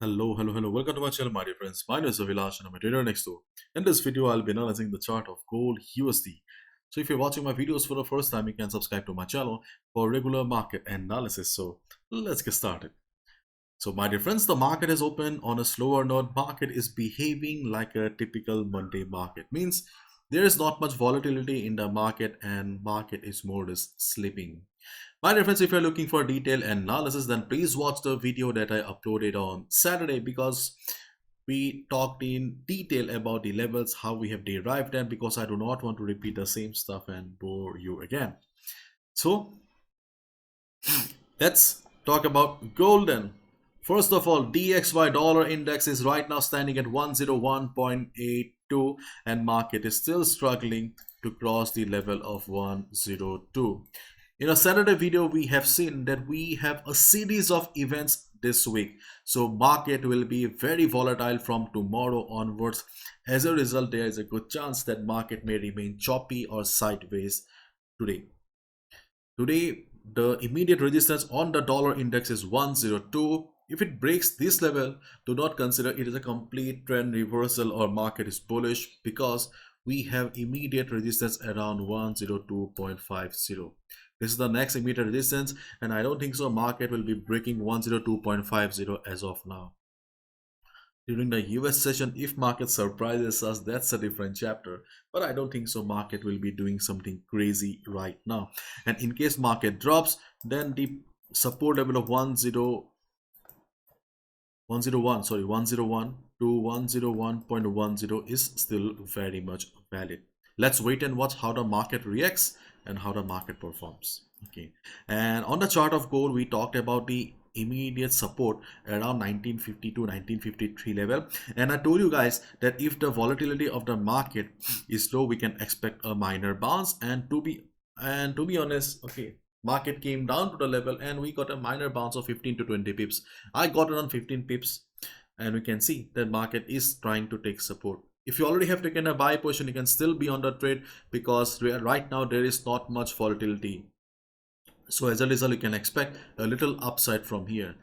Hello. Welcome to my channel, my dear friends. My name is Avilash and I'm a trader next door. In this video, I'll be analyzing the chart of gold USD. So if you're watching my videos for the first time, you can subscribe to my channel for regular market analysis. So let's get started. So my dear friends, the market is open on a slower note. Market is behaving like a typical Monday market. Means there is not much volatility in the market and market is more just sleeping. My dear friends, if you're looking for detailed analysis, then please watch the video that I uploaded on Saturday because we talked in detail about the levels, how we have derived them, because I do not want to repeat the same stuff and bore you again. So let's talk about gold then. First of all, DXY dollar index is right now standing at 101.82 and market is still struggling to cross the level of 102. In a Saturday video, we have seen that we have a series of events this week. So market will be very volatile from tomorrow onwards. As a result, there is a good chance that market may remain choppy or sideways today. Today, the immediate resistance on the dollar index is 102. If it breaks this level, do not consider it as a complete trend reversal or market is bullish because we have immediate resistance around 102.50. This is the next immediate resistance and I don't think so market will be breaking 102.50 as of now. During the US session, if market surprises us, that's a different chapter. But I don't think so market will be doing something crazy right now. And in case market drops, then the support level of 101 to 101.10 is still very much valid. Let's wait and watch how the market reacts and how the market performs. Okay, and on the chart of gold, we talked about the immediate support around 1950 to 1953 level, and I told you guys that if the volatility of the market is low, we can expect a minor bounce. And to be honest, okay, market came down to the level and we got a minor bounce of 15 to 20 pips. I got around 15 pips and we can see that market is trying to take support. If you already have taken a buy position, you can still be on the trade because right now there is not much volatility. So as a result, you can expect a little upside from here.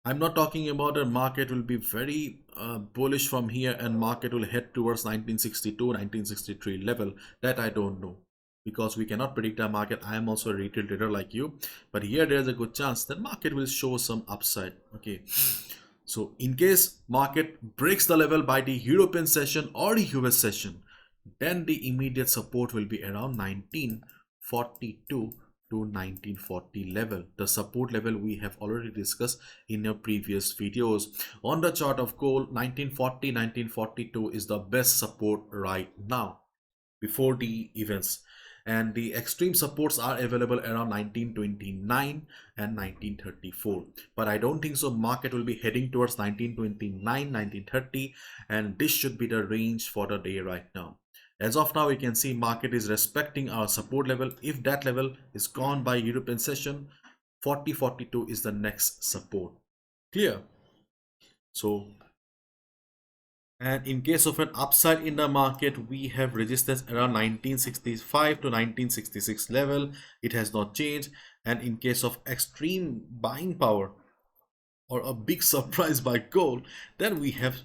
I'm not talking about a market will be very bullish from here and market will head towards 1962, 1963 level. That I don't know because we cannot predict our market. I am also a retail trader like you, but here there's a good chance that market will show some upside. Okay. So in case market breaks the level by the European session or the US session, then the immediate support will be around 1942 to 1940 level. The support level we have already discussed in your previous videos. On the chart of gold, 1940, 1942 is the best support right now before the events. And the extreme supports are available around 1929 and 1934, but I don't think so market will be heading towards 1929, 1930, and this should be the range for the day right now. As of now, we can see market is respecting our support level. If that level is gone by European session, 4042 is the next support. Clear? So, and in case of an upside in the market, we have resistance around 1965 to 1966 level. It has not changed. And in case of extreme buying power or a big surprise by gold, then we have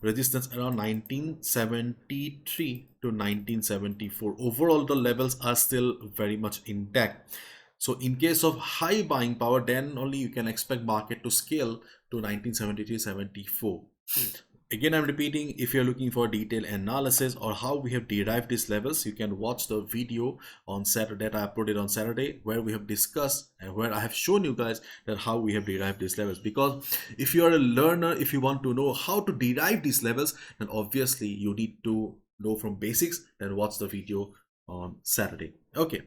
resistance around 1973 to 1974. Overall, the levels are still very much intact. So in case of high buying power, then only you can expect market to scale to 1973-74. Again, I'm repeating, if you're looking for detailed analysis or how we have derived these levels, you can watch the video on Saturday that I uploaded on Saturday where we have discussed and where I have shown you guys that how we have derived these levels. Because if you are a learner, if you want to know how to derive these levels, then obviously you need to know from basics and watch the video on Saturday. Okay.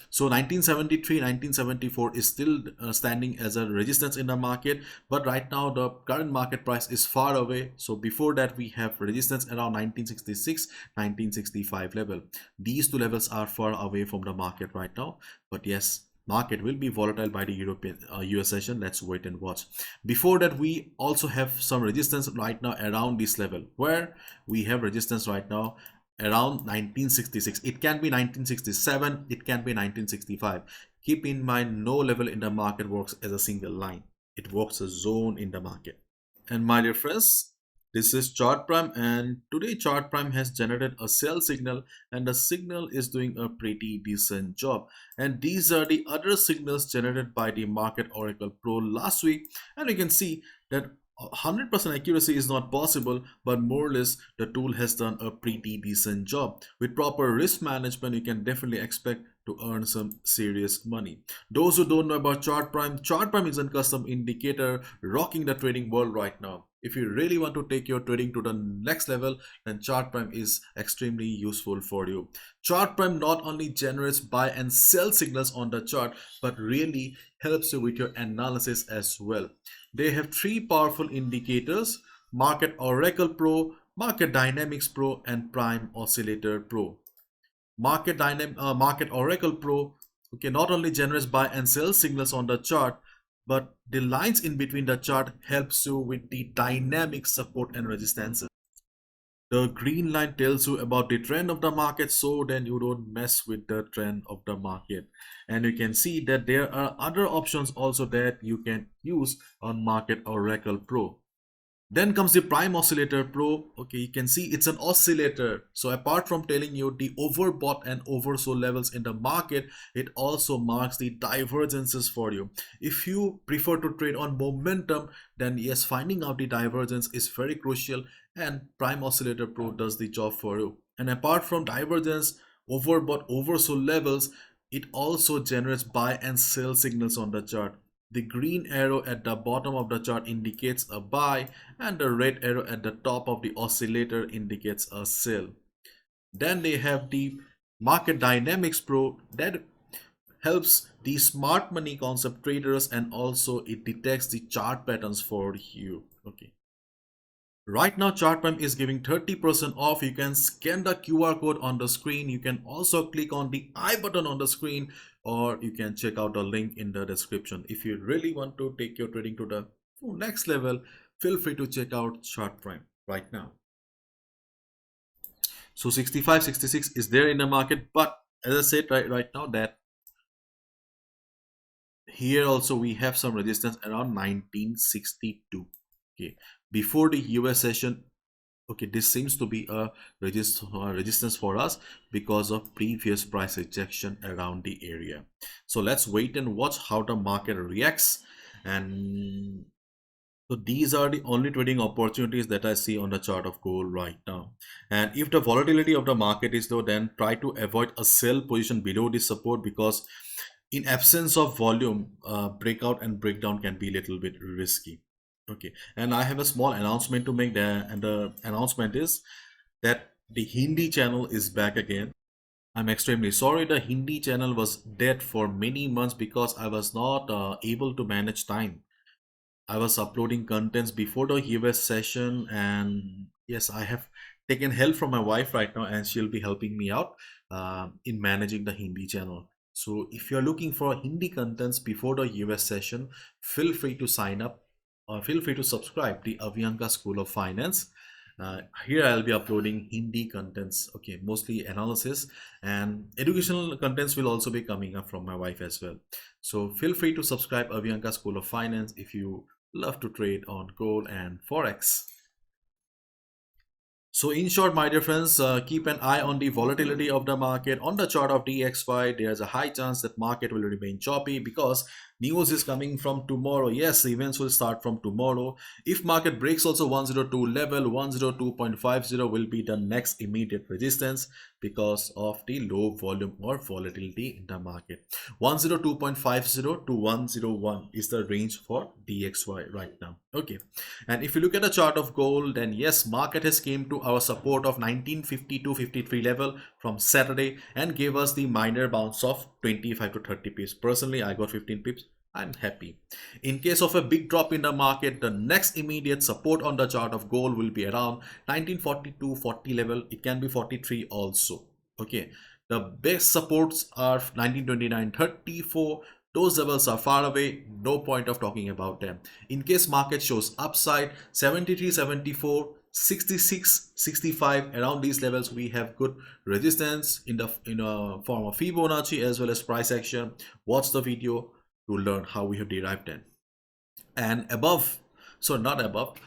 So 1973, 1974 is still standing as a resistance in the market, but right now the current market price is far away. So before that we have resistance around 1966, 1965 level. These two levels are far away from the market right now, but yes, market will be volatile by the European US session. Let's wait and watch. Before that, we also have some resistance right now around this level where we have resistance right now around 1966. It can be 1967, it can be 1965. Keep in mind, no level in the market works as a single line. it works a zone in the market. And my dear friends, this is chart prime, and today chart prime has generated a sell signal, and the signal is doing a pretty decent job. And these are the other signals generated by the market oracle pro last week, and you can see that 100% accuracy is not possible, but more or less the tool has done a pretty decent job. With proper risk management, you can definitely expect to earn some serious money. Those who don't know about chart prime is a custom indicator rocking the trading world right now. If you really want to take your trading to the next level, then chart prime is extremely useful for you. Chart prime not only generates buy and sell signals on the chart, but really helps you with your analysis as well. They have three powerful indicators: market oracle pro, market dynamics pro, and prime oscillator pro. Market oracle pro, okay, not only generates buy and sell signals on the chart, but the lines in between the chart helps you with the dynamic support and resistance. The green line tells you about the trend of the market, so then you don't mess with the trend of the market. And you can see that there are other options also that you can use on market oracle pro. Then comes the prime oscillator pro. Okay, you can see it's an oscillator. So apart from telling you the overbought and oversold levels in the market, it also marks the divergences for you. If you prefer to trade on momentum, then yes, finding out the divergence is very crucial, and prime oscillator pro does the job for you. And apart from divergence, overbought, oversold levels, it also generates buy and sell signals on the chart. The green arrow at the bottom of the chart indicates a buy, and the red arrow at the top of the oscillator indicates a sell. Then they have the Market Dynamics Pro that helps the smart money concept traders, and also it detects the chart patterns for you. Okay. Right now, ChartPrime is giving 30% off. You can scan the QR code on the screen. You can also click on the I button on the screen, or you can check out the link in the description. If you really want to take your trading to the next level, feel free to check out ChartPrime right now. So 65, 66 is there in the market, but as I said right now that here also we have some resistance around 1962. Okay, before the US session. Okay, this seems to be a resistance for us because of previous price rejection around the area. So let's wait and watch how the market reacts. And so these are the only trading opportunities that I see on the chart of gold right now. And if the volatility of the market is low, then try to avoid a sell position below this support, because in absence of volume, breakout and breakdown can be a little bit risky. Okay, and I have a small announcement to make there, and the announcement is that the Hindi channel is back again. I'm extremely sorry, the Hindi channel was dead for many months because I was not able to manage time. I was uploading contents before the US session, and yes, I have taken help from my wife right now, and she'll be helping me out in managing the Hindi channel. So if you're looking for Hindi contents before the US session, feel free to sign up, or feel free to subscribe the Avianca School of Finance. Here I'll be uploading Hindi contents, okay, mostly analysis, and educational contents will also be coming up from my wife as well. So feel free to subscribe Avianca School of Finance if you love to trade on gold and Forex. So in short, my dear friends, keep an eye on the volatility of the market. On the chart of DXY, there's a high chance that market will remain choppy because news is coming from tomorrow. Yes, the events will start from tomorrow. If market breaks also 102 level, 102.50 will be the next immediate resistance because of the low volume or volatility in the market. 102.50 to 101 is the range for DXY right now. Okay, and if you look at the chart of gold, then yes, market has came to our support of 1952.53 level from Saturday and gave us the minor bounce of 25 to 30 pips. Personally, I got 15 pips. I'm happy. In case of a big drop in the market, the next immediate support on the chart of gold will be around 1942.40 level. It can be 43 also. Okay, the best supports are 1929.34. Those levels are far away, no point of talking about them. In case market shows upside, 73, 74, 66, 65, around these levels we have good resistance in the form of Fibonacci as well as price action. Watch the video to learn how we have derived them. and above, so not above,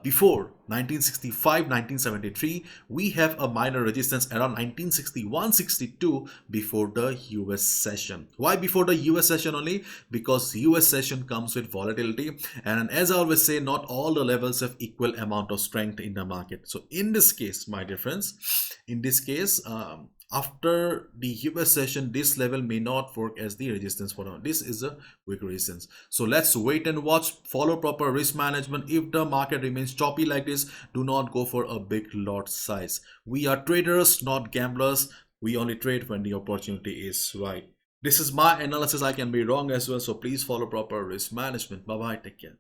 before 1965 1973 we have a minor resistance around 1961-62 before the US session. Why before the US session only? Because US session comes with volatility, and as I always say, not all the levels have equal amount of strength in the market. So in this case, my dear friends, in this case, after the US session, this level may not work as the resistance for now. This is a weak resistance. So let's wait and watch, follow proper risk management. If the market remains choppy like this, do not go for a big lot size. We are traders, not gamblers. We only trade when the opportunity is right. This is my analysis. I can be wrong as well. So please follow proper risk management. Bye bye. Take care.